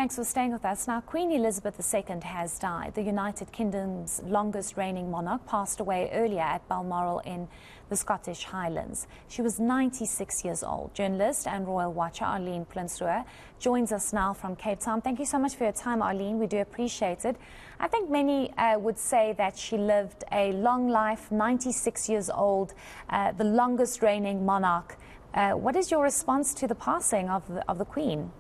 Thanks for staying with us. Now, Queen Elizabeth II has died. The United Kingdom's longest reigning monarch passed away earlier at Balmoral in the Scottish Highlands. She was 96 years old. Journalist and royal watcher Arlene Prinsloo joins us now from Cape Town. Thank you so much for your time, Arlene. We do appreciate it. I think many would say that she lived a long life, 96 years old, the longest reigning monarch. What is your response to the passing of the Queen?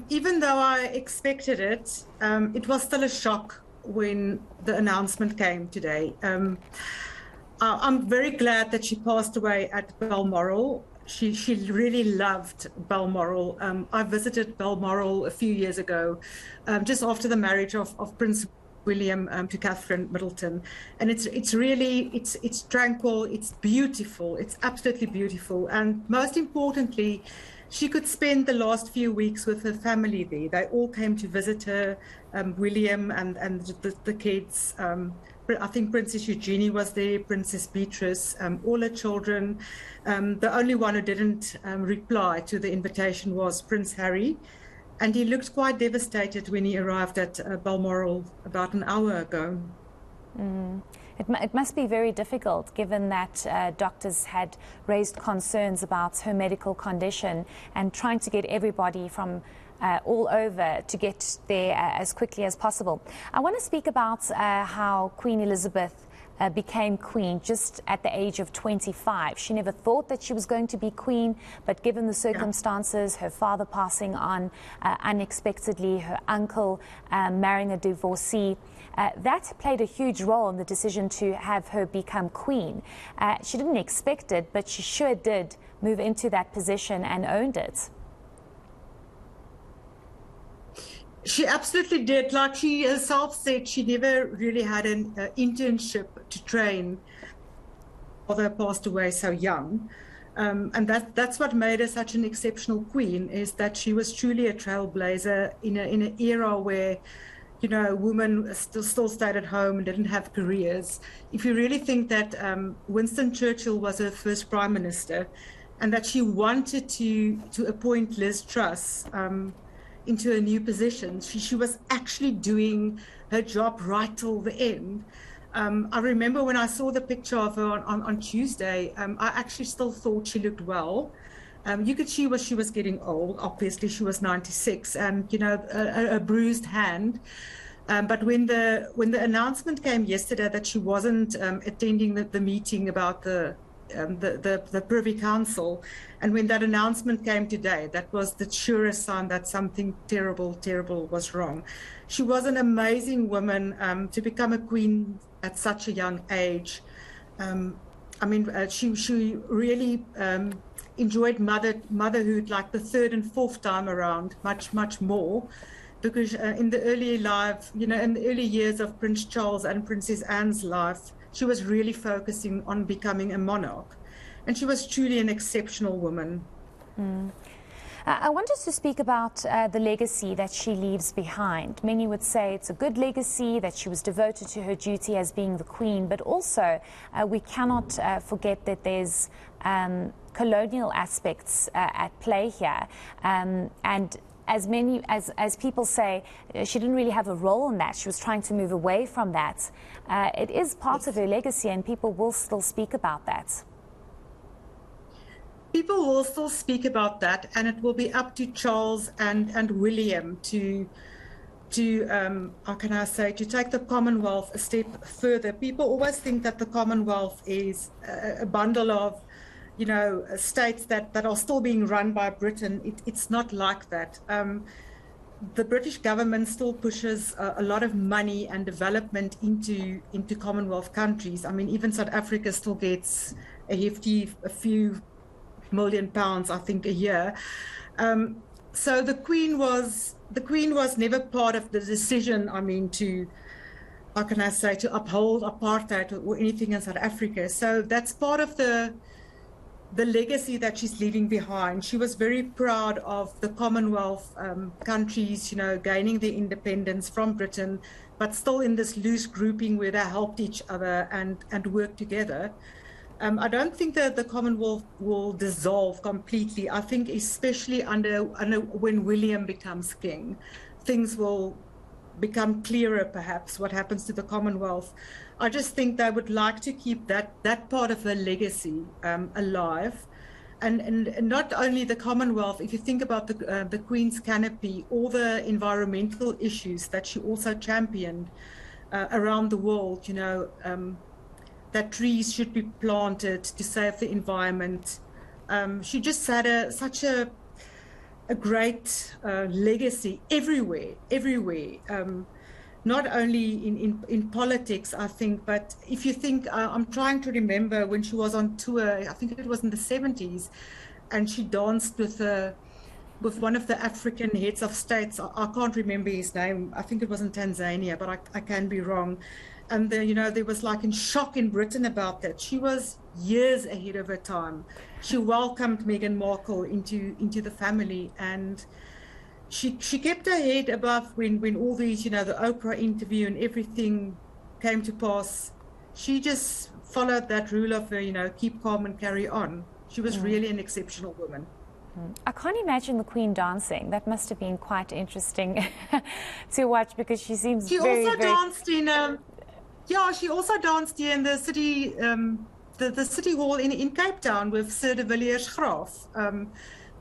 Even though I expected it, it was still a shock when the announcement came today. I'm very glad that she passed away at Balmoral. She really loved Balmoral. I visited Balmoral a few years ago, just after the marriage of Prince William to Catherine Middleton, and it's really tranquil, it's beautiful, it's absolutely beautiful, and most importantly, she could spend the last few weeks with her family there. They all came to visit her, William and the kids. I think Princess Eugenie was there, Princess Beatrice, all her children. The only one who didn't reply to the invitation was Prince Harry. And he looked quite devastated when he arrived at Balmoral about an hour ago. It must be very difficult, given that doctors had raised concerns about her medical condition and trying to get everybody from all over to get there as quickly as possible. I want to speak about how Queen Elizabeth became queen just at the age of 25. She never thought that she was going to be queen, but given the circumstances, her father passing on unexpectedly, her uncle marrying a divorcee, that played a huge role in the decision to have her become queen. She didn't expect it, but she sure did move into that position and owned it. She absolutely did. Like she herself said, she never really had an internship to train. Father passed away so young. And that's what made her such an exceptional queen, is that she was truly a trailblazer in an era where, you know, women still stayed at home and didn't have careers. If you really think that Winston Churchill was her first prime minister, and that she wanted to appoint Liz Truss into a new position, she was actually doing her job right till the end. I remember when I saw the picture of her on Tuesday, I actually still thought she looked well. You could see she was getting old. Obviously, she was 96, and you know, a bruised hand. But when the announcement came yesterday that she wasn't attending the meeting about the Privy Council, and when that announcement came today, that was the surest sign that something terrible was wrong. She was an amazing woman to become a queen at such a young age. I mean, she really enjoyed motherhood, like the third and fourth time around, much more, because in the early life, you know, in the early years of Prince Charles and Princess Anne's life, she was really focusing on becoming a monarch, and she was truly an exceptional woman. I want us to speak about the legacy that she leaves behind. Many would say it's a good legacy, that she was devoted to her duty as being the queen, but also we cannot forget that there's colonial aspects at play here. And as people say, she didn't really have a role in that. She was trying to move away from that. It is part of her legacy, and people will still speak about that. People will still speak about that, and it will be up to Charles and William to how can I say, to take the Commonwealth a step further. People always think that the Commonwealth is a bundle of, you know, states that are still being run by Britain. It's not like that. The British government still pushes a lot of money and development into Commonwealth countries. I mean, even South Africa still gets a few £1 million, I think, a year. So the Queen was never part of the decision, I mean, to, how can I say, to uphold apartheid or anything in South Africa. So that's part of the legacy that she's leaving behind. She was very proud of the Commonwealth countries, you know, gaining their independence from Britain, but still in this loose grouping where they helped each other and worked together. I don't think that the Commonwealth will dissolve completely. I think especially under when William becomes king, things will become clearer, perhaps, what happens to the Commonwealth. I just think they would like to keep that part of her legacy alive. And not only the Commonwealth, if you think about the Queen's canopy, all the environmental issues that she also championed around the world, you know, that trees should be planted to save the environment. She just had such a great legacy everywhere. Not only in politics, I think, but if you think, I'm trying to remember when she was on tour, I think it was in the 70s, and she danced with one of the African heads of states. I can't remember his name. I think it was in Tanzania, but I can be wrong. And you know, there was like in shock in Britain about that. She was years ahead of her time. She welcomed Meghan Markle into the family, and she kept her head above when all these, you know, the Oprah interview and everything came to pass. She just followed that rule of, you know, keep calm and carry on. She was really an exceptional woman. I can't imagine the Queen dancing. That must have been quite interesting to watch, because she seems very danced in yeah, she also danced here in the city, the city hall in Cape Town with Sir de Villiers Graaf.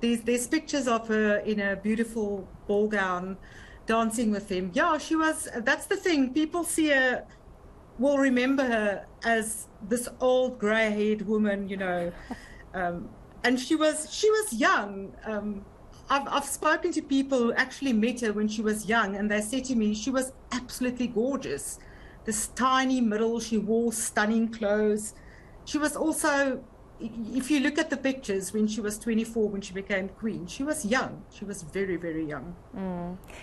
There's pictures of her in a beautiful ball gown dancing with him. Yeah, she was, that's the thing, people see her, will remember her as this old grey-haired woman, you know, and she was young. I've spoken to people who actually met her when she was young, and they said to me she was absolutely gorgeous. This tiny middle, she wore stunning clothes. She was also, if you look at the pictures when she was 24, when she became queen, she was young. She was very, very young.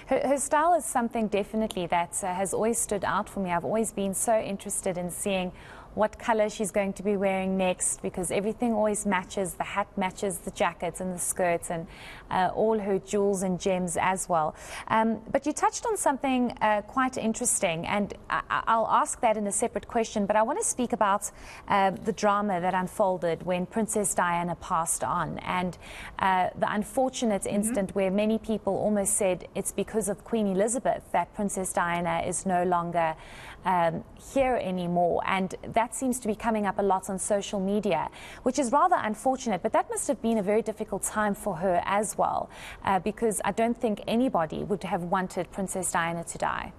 Her style is something definitely that has always stood out for me. I've always been so interested in seeing what color she's going to be wearing next, because everything always matches. The hat matches the jackets and the skirts, and all her jewels and gems as well. But you touched on something quite interesting, and I'll ask that in a separate question, but I want to speak about the drama that unfolded when Princess Diana passed on, and the unfortunate incident where many people almost said it's because of Queen Elizabeth that Princess Diana is no longer here anymore, and that seems to be coming up a lot on social media, which is rather unfortunate. But that must have been a very difficult time for her as well, because I don't think anybody would have wanted Princess Diana to die.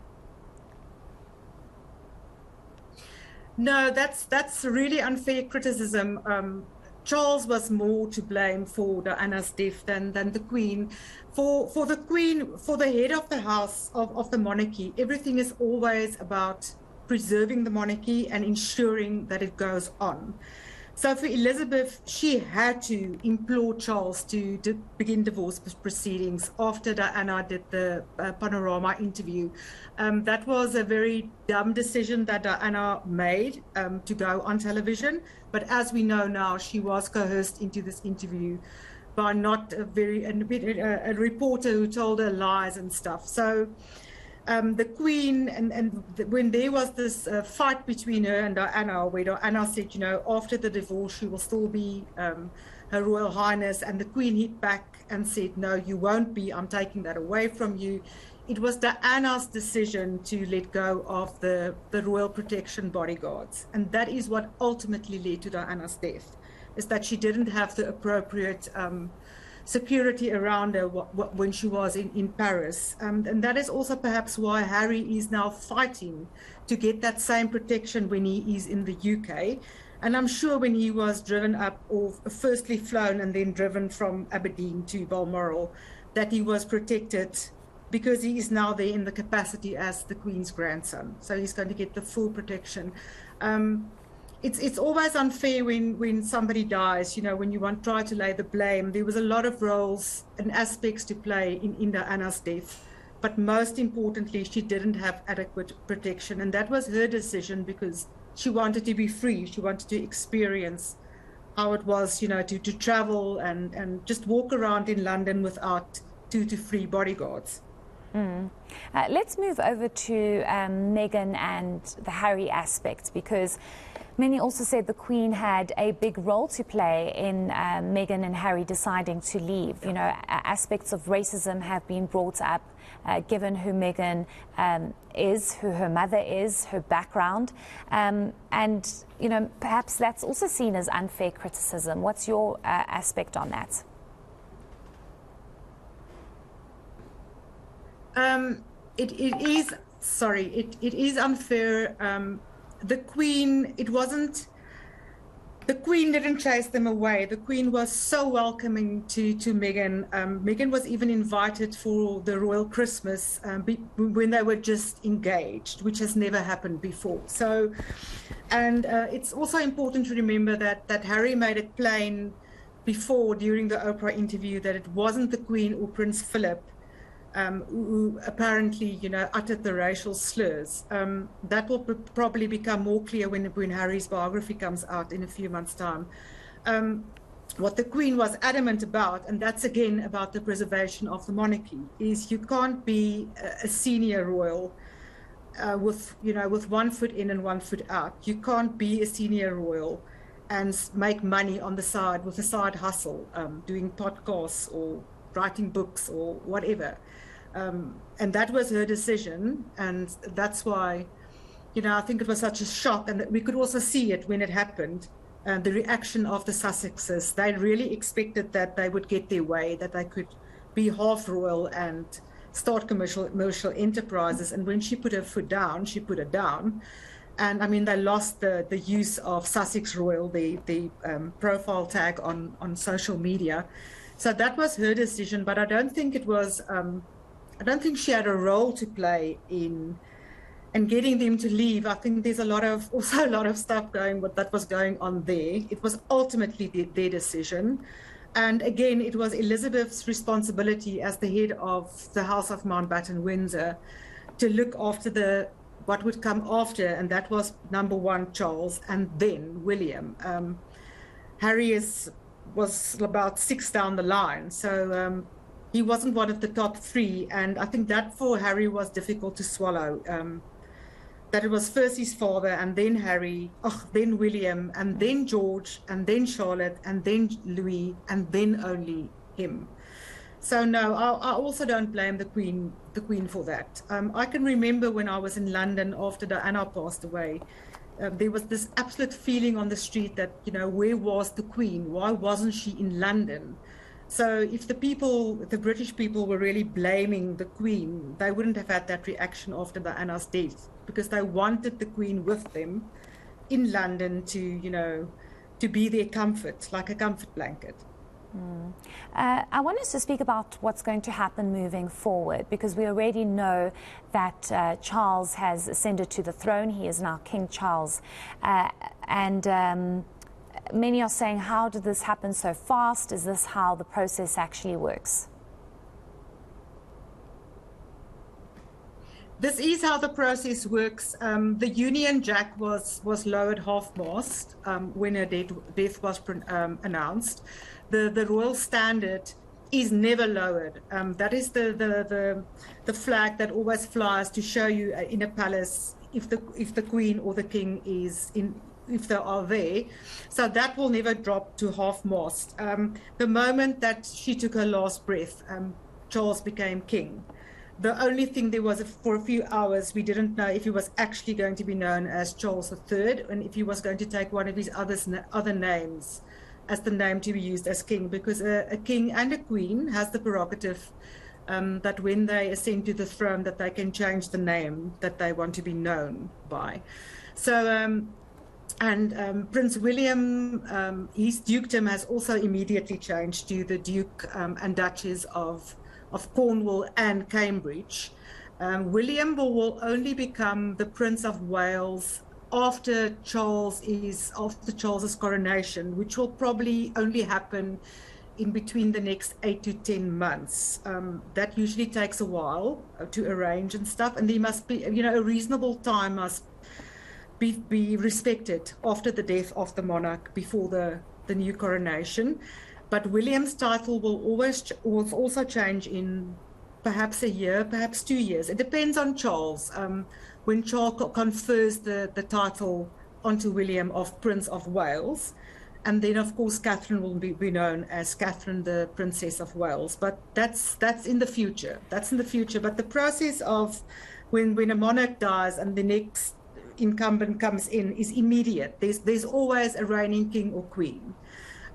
No, that's really unfair criticism. Charles was more to blame for Diana's death than the Queen. For the Queen, for the head of the house of the monarchy, everything is always about preserving the monarchy and ensuring that it goes on. So for Elizabeth, she had to implore Charles to begin divorce proceedings after Diana did the Panorama interview. That was a very dumb decision that Diana made to go on television. But as we know now, she was coerced into this interview by not a reporter who told her lies and stuff. So the Queen, and when there was this fight between her and Diana, where Diana said, you know, after the divorce, she will still be Her Royal Highness, and the Queen hit back and said, no, you won't be, I'm taking that away from you. It was Diana's decision to let go of the royal protection bodyguards. And that is what ultimately led to Diana's death, is that she didn't have the appropriate security around her when she was in Paris. And that is also perhaps why Harry is now fighting to get that same protection when he is in the UK. And I'm sure when he was driven up, or firstly flown and then driven from Aberdeen to Balmoral, that he was protected, because he is now there in the capacity as the Queen's grandson. So he's going to get the full protection. It's always unfair when somebody dies, you know, when you try to lay the blame. There was a lot of roles and aspects to play in Diana's death. But most importantly, she didn't have adequate protection. And that was her decision, because she wanted to be free. She wanted to experience how it was, you know, to travel and just walk around in London without 2 to 3 bodyguards. Let's move over to Meghan and the Harry aspect, because Many also said the Queen had a big role to play in Meghan and Harry deciding to leave. You know, aspects of racism have been brought up, given who Meghan is, who her mother is, her background. And, you know, perhaps that's also seen as unfair criticism. What's your aspect on that? It is unfair. The Queen, the Queen didn't chase them away. The Queen was so welcoming to Meghan. Meghan was even invited for the royal Christmas when they were just engaged, which has never happened before. So, and it's also important to remember that Harry made it plain before, during the Oprah interview, that it wasn't the Queen or Prince Philip who apparently, you know, uttered the racial slurs. That will probably become more clear when Harry's biography comes out in a few months' time. What the Queen was adamant about, and that's again about the preservation of the monarchy, is you can't be a senior royal with one foot in and one foot out. You can't be a senior royal and make money on the side with a side hustle, doing podcasts or writing books or whatever. And that was her decision, and that's why, you know, I think it was such a shock, and that we could also see it when it happened. The reaction of the Sussexes, they really expected that they would get their way, that they could be half royal and start commercial enterprises. And when she put her foot down, she put it down. And I mean, they lost the use of Sussex Royal, the profile tag on social media. So that was her decision, but I don't think it was. I don't think she had a role to play in getting them to leave. I think there's also a lot of stuff that was going on there. It was ultimately their decision, and again, it was Elizabeth's responsibility as the head of the House of Mountbatten Windsor to look after what would come after, and that was number one Charles, and then William. Harry was about 6 down the line, so he wasn't one of the top 3, and I think that for Harry was difficult to swallow. That it was first his father, and then Harry, then William, and then George, and then Charlotte, and then Louis, and then only him. So no, I also don't blame the Queen for that. I can remember when I was in London after Diana passed away. There was this absolute feeling on the street that, you know, where was the Queen? Why wasn't she in London? So if the British people were really blaming the Queen, they wouldn't have had that reaction after Diana's death, because they wanted the Queen with them in London to, you know, to be their comfort, like a comfort blanket. I want us to speak about what's going to happen moving forward, because we already know that Charles has ascended to the throne. He is now King Charles. Many are saying, how did this happen so fast? Is this how the process actually works? This is how the process works. The Union Jack was lowered half-mast when her death was announced. The Royal Standard is never lowered. That is the flag that always flies to show you in a palace if the Queen or the King if they are there. So that will never drop to half-mast. The moment that she took her last breath, Charles became king. The only thing there was, for a few hours, we didn't know if he was actually going to be known as Charles III, and if he was going to take one of his other names as the name to be used as king, because a king and a queen has the prerogative that when they ascend to the throne, that they can change the name that they want to be known by. So, Prince William, his dukedom has also immediately changed to the Duke and Duchess of Cornwall and Cambridge. William will only become the Prince of Wales after Charles's coronation, which will probably only happen in between the next 8 to 10 months. That usually takes a while to arrange and stuff, and there must be, you know, a reasonable time must be respected after the death of the monarch before the new coronation. But William's title will also change in perhaps a year, perhaps 2 years. It depends on Charles. When Charles confers the title onto William of Prince of Wales. And then, of course, Catherine will be known as Catherine, the Princess of Wales. But that's in the future. That's in the future. But the process of when a monarch dies and the next incumbent comes in is immediate. There's always a reigning king or queen.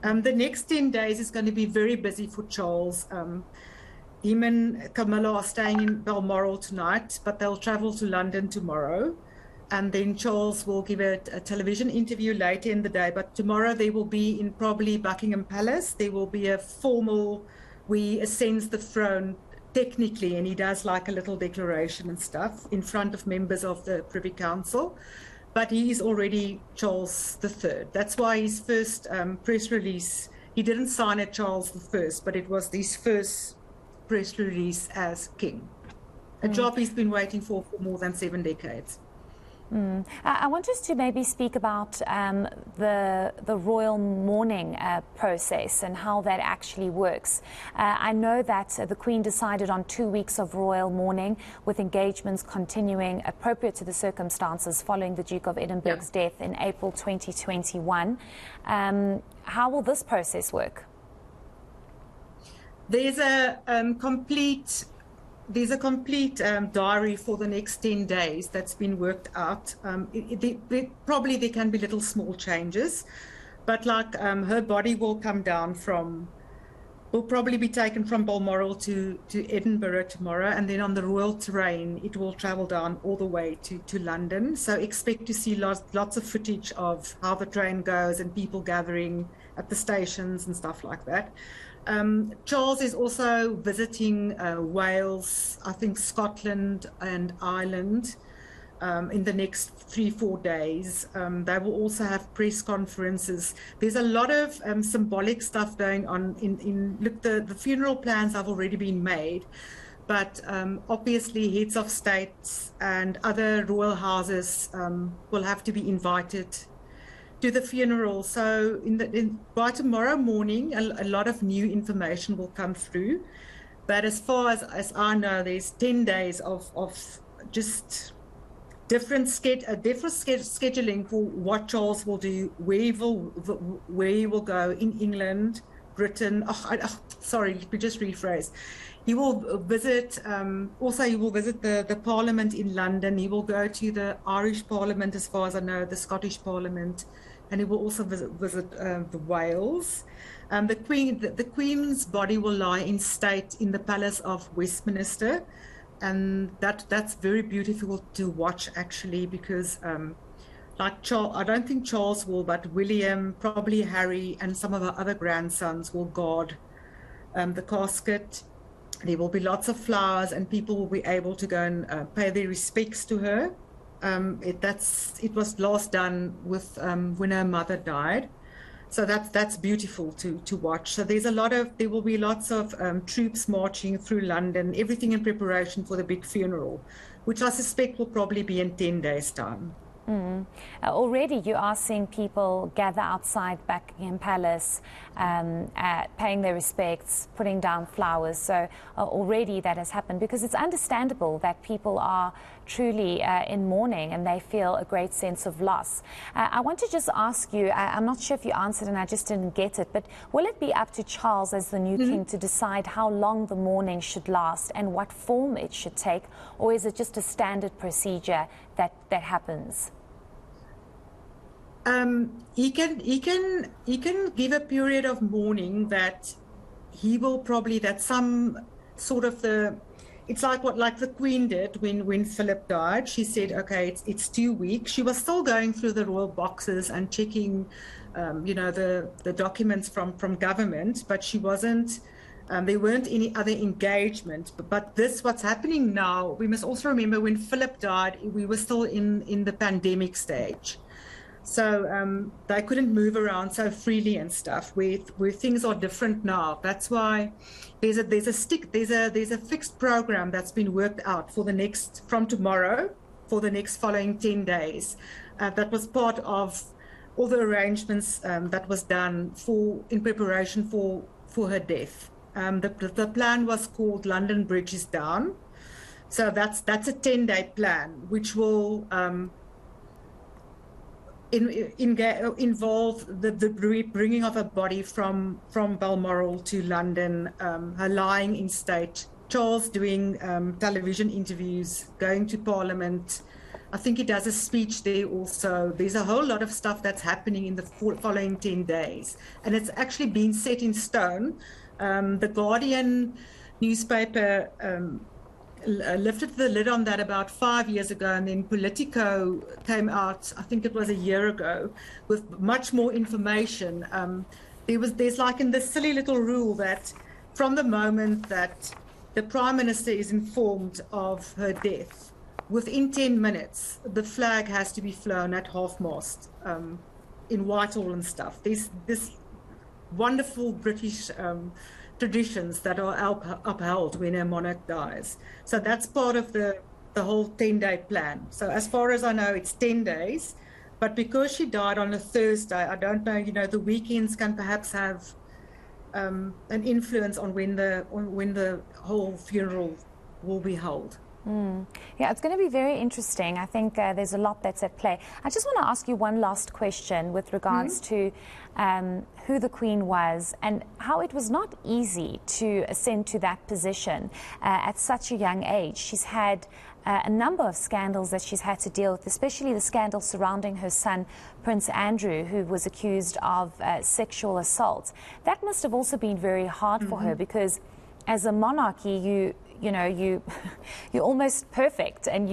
The next 10 days is going to be very busy for Charles. Him and Camilla are staying in Balmoral tonight, but they'll travel to London tomorrow. And then Charles will give a television interview later in the day. But tomorrow they will be in probably Buckingham Palace. There will be a formal, we ascends the throne technically, and he does like a little declaration and stuff in front of members of the Privy Council. But he is already Charles III. That's why his first press release, he didn't sign it Charles I, but it was his first press release as king. A job he's been waiting for more than 7 decades. I want us to maybe speak about the royal mourning process and how that actually works. I know that the Queen decided on 2 weeks of royal mourning, with engagements continuing appropriate to the circumstances following the Duke of Edinburgh's death in April 2021. How will this process work? There's a complete diary for the next 10 days that's been worked out. Probably there can be little small changes, but like her body will come down will probably be taken from Balmoral to Edinburgh tomorrow, and then on the royal train it will travel down all the way to London. So expect to see lots of footage of how the train goes and people gathering at the stations and stuff like that. Charles is also visiting Wales, I think Scotland and Ireland in the next 3-4 days. They will also have press conferences. There's a lot of symbolic stuff going on. Look, the funeral plans have already been made, but obviously heads of states and other royal houses will have to be invited to the funeral. So by tomorrow morning, a lot of new information will come through. But as far as I know, there's 10 days of just different scheduling for what Charles will do, where he will go in England, Britain. Sorry, let me just rephrase. He will visit, also he will visit the Parliament in London. He will go to the Irish Parliament, as far as I know, the Scottish Parliament, and he will also visit the Wales. The Queen's body will lie in state in the Palace of Westminster, and that's very beautiful to watch, actually, because like Charles, I don't think Charles will, but William, probably Harry, and some of our other grandsons will guard the casket. There will be lots of flowers, and people will be able to go and pay their respects to her. It was last done with when her mother died, so that's beautiful to watch. So there will be lots of troops marching through London, everything in preparation for the big funeral, which I suspect will probably be in 10 days' time. Already you are seeing people gather outside Buckingham Palace, paying their respects, putting down flowers. So already that has happened, because it's understandable that people are truly in mourning and they feel a great sense of loss. I want to just ask you, I'm not sure if you answered and I just didn't get it, but will it be up to Charles as the new king to decide how long the mourning should last and what form it should take, or is it just a standard procedure that happens? He can give a period of mourning that he will probably, that some sort of it's like what the Queen did when Philip died. She said, okay, it's 2 weeks. She was still going through the royal boxes and checking, the documents from government, but she wasn't. There weren't any other engagement. But what's happening now, we must also remember when Philip died, we were still in the pandemic stage. So they couldn't move around so freely and stuff, where things are different now. That's why there's a fixed program that's been worked out from tomorrow for the next following 10 days. That was part of all the arrangements that was done in preparation for her death. The plan was called London Bridge is Down. So that's a 10-day plan, which will involved the bringing of a body from Balmoral to London, her lying in state, Charles doing television interviews, going to Parliament. I think he does a speech there also. There's a whole lot of stuff that's happening in the following 10 days. And it's actually been set in stone. The Guardian newspaper lifted the lid on that about 5 years ago, and then Politico came out, I think it was a year ago, with much more information. There's like in this silly little rule that from the moment that the Prime Minister is informed of her death, within 10 minutes, the flag has to be flown at half-mast in Whitehall and stuff. There's this wonderful British traditions that are upheld when a monarch dies. So that's part of the whole 10-day plan. So as far as I know, it's 10 days. But because she died on a Thursday, I don't know, the weekends can perhaps have an influence on when the whole funeral will be held. Yeah, it's going to be very interesting. I think there's a lot that's at play. I just want to ask you one last question with regards to who the Queen was and how it was not easy to ascend to that position at such a young age. She's had a number of scandals that she's had to deal with, especially the scandal surrounding her son, Prince Andrew, who was accused of sexual assault. That must have also been very hard for her, because as a monarchy, you're almost perfect, and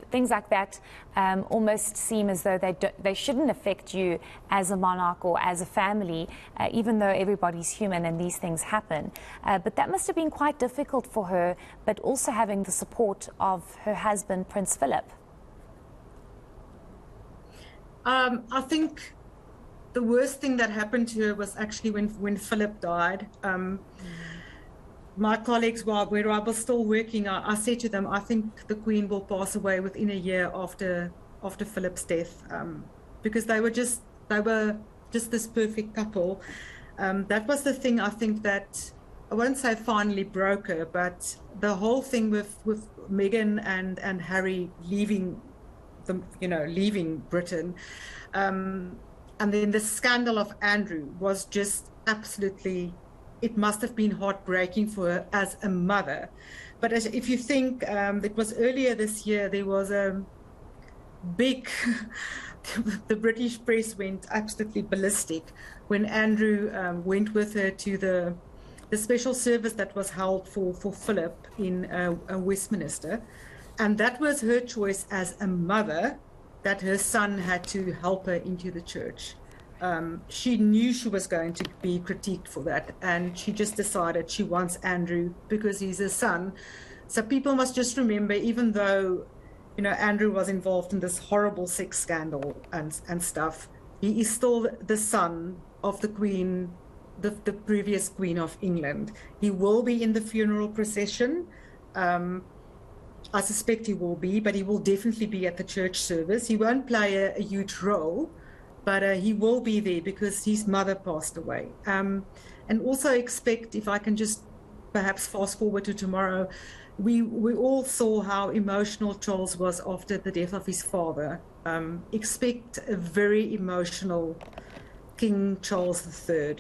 things like that almost seem as though they shouldn't affect you as a monarch or as a family, even though everybody's human and these things happen. But that must have been quite difficult for her, but also having the support of her husband, Prince Philip. I think the worst thing that happened to her was actually when Philip died. My colleagues, where I was still working, I said to them, I think the Queen will pass away within a year after Philip's death, because they were just this perfect couple. That was the thing, I think, that I won't say finally broke her, but the whole thing with Meghan and Harry leaving Britain, and then the scandal of Andrew was just absolutely. It must have been heartbreaking for her as a mother. But if you think, it was earlier this year, there was a big, the British press went absolutely ballistic when Andrew went with her to the special service that was held for Philip in Westminster. And that was her choice as a mother, that her son had to help her into the church. She knew she was going to be critiqued for that, and she just decided she wants Andrew because he's her son. So people must just remember, even though Andrew was involved in this horrible sex scandal and stuff, he is still the son of the Queen, the previous Queen of England. He will be in the funeral procession. I suspect he will be, but he will definitely be at the church service. He won't play a huge role, but he will be there because his mother passed away. And also expect, if I can just perhaps fast forward to tomorrow, we all saw how emotional Charles was after the death of his father. Expect a very emotional King Charles III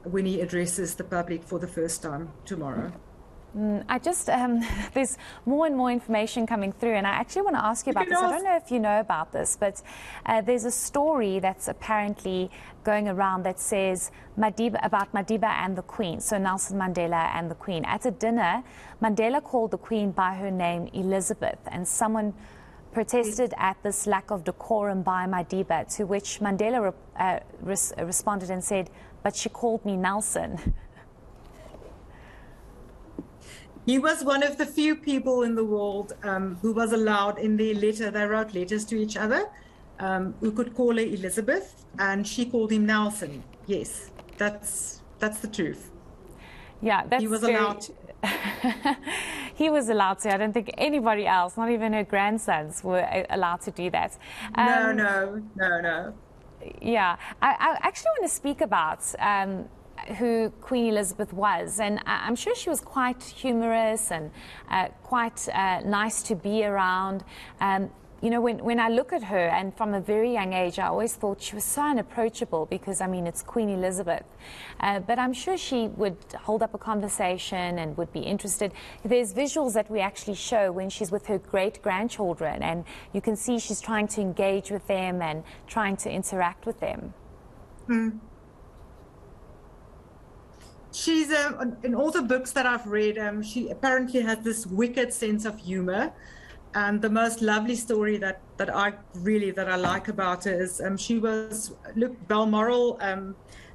when he addresses the public for the first time tomorrow. I just, there's more and more information coming through, and I actually want to ask you about this. I don't know if you know about this, but there's a story that's apparently going around that says about Madiba and the Queen, so Nelson Mandela and the Queen. At a dinner, Mandela called the Queen by her name Elizabeth, and someone protested at this lack of decorum by Madiba, to which Mandela responded and said, "But she called me Nelson." He was one of the few people in the world who was allowed in their letter. They wrote letters to each other, who could call her Elizabeth, and she called him Nelson. Yes, that's the truth. Yeah, that's he was allowed to. He was allowed to. I don't think anybody else, not even her grandsons, were allowed to do that. No. Yeah, I actually want to speak about who Queen Elizabeth was, and I'm sure she was quite humorous and quite nice to be around. you know, when I look at her, and from a very young age, I always thought she was so unapproachable because, I mean, it's Queen Elizabeth. But I'm sure she would hold up a conversation and would be interested. There's visuals that we actually show when she's with her great-grandchildren, and you can see she's trying to engage with them and trying to interact with them. Mm. She's, in all the books that I've read, she apparently has this wicked sense of humor. And the most lovely story that I like about her is Balmoral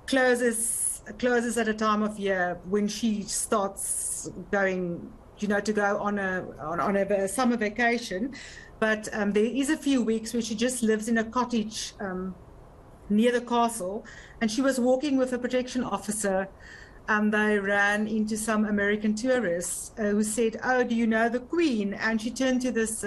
closes at a time of year when she starts going, you know, to go on a summer vacation. But there is a few weeks where she just lives in a cottage near the castle, and she was walking with a protection officer. And they ran into some American tourists who said, "Oh, do you know the Queen?" And she turned to this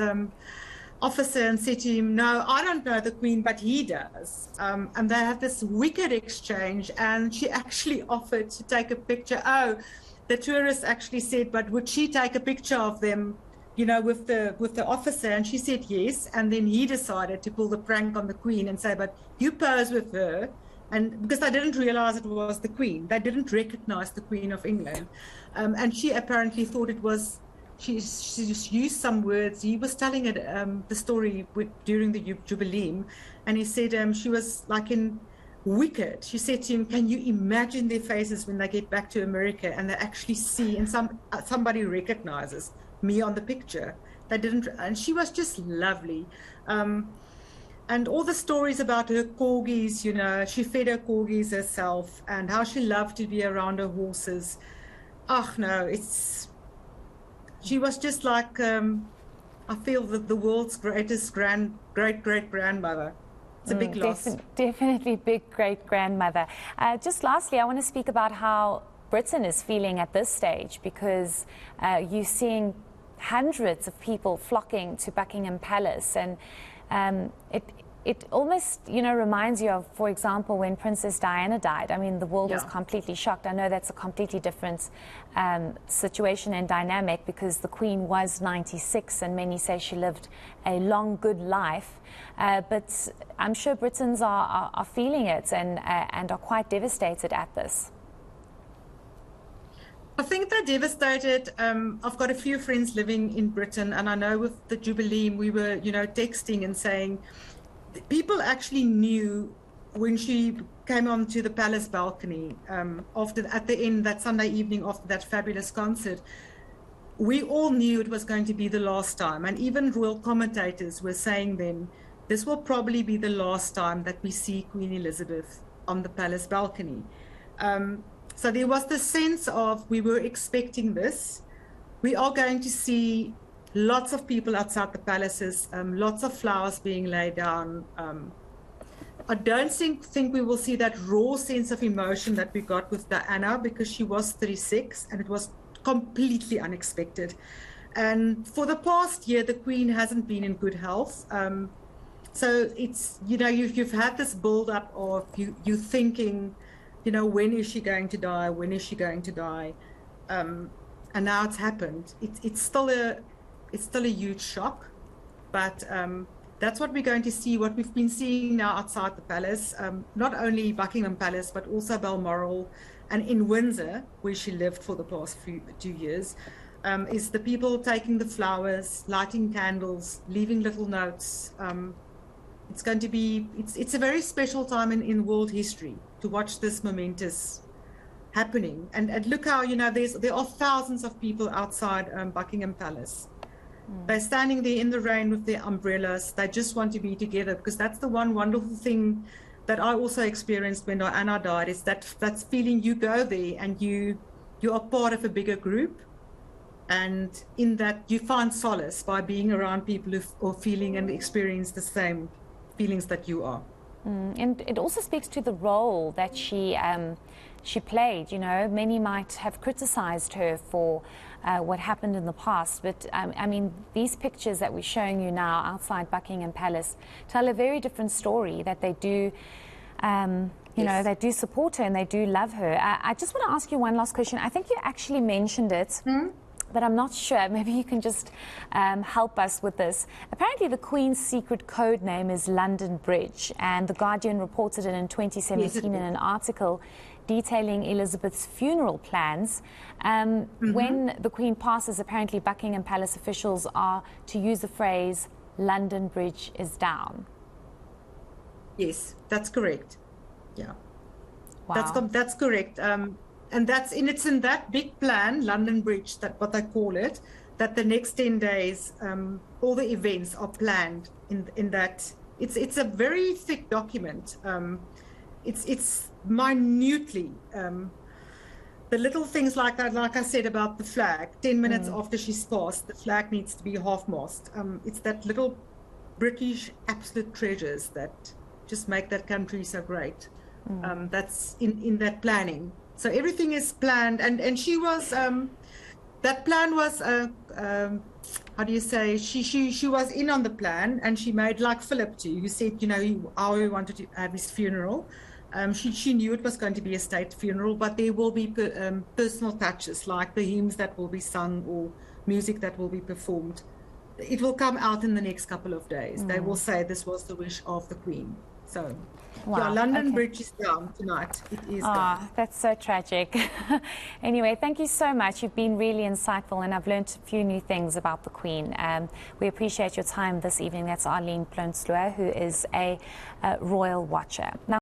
officer and said to him, "No, I don't know the Queen, but he does." And they had this wicked exchange, and she actually offered to take a picture. Oh, the tourist actually said, "But would she take a picture of them, you know, with the officer?" And she said yes. And then he decided to pull the prank on the Queen and say, "But you pose with her." And because they didn't realize it was the Queen, they didn't recognize the Queen of England. And she apparently thought it was, she just used some words. He was telling it the story during the Jubilee, and he said she was like in wicked. She said to him, "Can you imagine their faces when they get back to America and they actually see, and somebody recognizes me on the picture?" They didn't, and she was just lovely. And all the stories about her corgis, you know, she fed her corgis herself, and how she loved to be around her horses. Oh, no, she was just like, I feel that the world's greatest great-great-grandmother. It's a big loss. Definitely big great-grandmother. Just lastly, I want to speak about how Britain is feeling at this stage, because you're seeing hundreds of people flocking to Buckingham Palace, and it almost, you know, reminds you of, for example, when Princess Diana died. I mean, the world was completely shocked. I know that's a completely different situation and dynamic, because the Queen was 96 and many say she lived a long, good life. But I'm sure Britons are feeling it and are quite devastated at this. I think they're devastated. I've got a few friends living in Britain, and I know with the Jubilee, we were, you know, texting and saying, people actually knew when she came onto the palace balcony at the end that Sunday evening after that fabulous concert. We all knew it was going to be the last time, and even royal commentators were saying then, this will probably be the last time that we see Queen Elizabeth on the palace balcony. So there was the sense of, we were expecting this. We are going to see lots of people outside the palaces, lots of flowers being laid down. I don't think we will see that raw sense of emotion that we got with Diana, because she was 36 and it was completely unexpected. And for the past year, the Queen hasn't been in good health. So it's, you know, you've had this build up of you thinking, you know, when is she going to die? When is she going to die? And now it's happened. It's still a huge shock, but that's what we're going to see, what we've been seeing now outside the palace, not only Buckingham Palace, but also Balmoral and in Windsor, where she lived for the past 2 years, is the people taking the flowers, lighting candles, leaving little notes. It's going to be, it's a very special time in world history to watch this momentous happening. And look how, you know, there are thousands of people outside Buckingham Palace. They're standing there in the rain with their umbrellas. They just want to be together, because that's the one wonderful thing that I also experienced when Diana died, is that feeling you go there and you are part of a bigger group. And in that you find solace by being around people who are feeling and experience the same feelings that you are. And it also speaks to the role that she played. You know, many might have criticized her for what happened in the past, but I mean, these pictures that we're showing you now outside Buckingham Palace tell a very different story, that they do, you know, they do support her and they do love her. I just want to ask you one last question. I think you actually mentioned it but I'm not sure. Maybe you can just help us with this. Apparently, the Queen's secret code name is London Bridge, and The Guardian reported it in 2017 in an article detailing Elizabeth's funeral plans. When the Queen passes, apparently Buckingham Palace officials are to use the phrase, London Bridge is down. Yes, that's correct. Yeah. Wow. That's correct. And it's in that big plan, London Bridge, that what I call it, that the next 10 days, all the events are planned in that. It's a very thick document. It's minutely, the little things like that, like I said about the flag, 10 minutes after she's passed, the flag needs to be half-mast. It's that little British absolute treasures that just make that country so great. That's in that planning. So everything is planned, and she was that plan was how do you say, she was in on the plan, and she made like Philip too, who said, you know, how he wanted to have his funeral. She knew it was going to be a state funeral, but there will be personal touches like the hymns that will be sung or music that will be performed. It will come out in the next couple of days. They will say this was the wish of the Queen. So, yeah, London Bridge is down tonight. It is down. That's so tragic. Anyway, thank you so much. You've been really insightful, and I've learned a few new things about the Queen. We appreciate your time this evening. That's Arlene Prinsloo, who is a royal watcher. Now,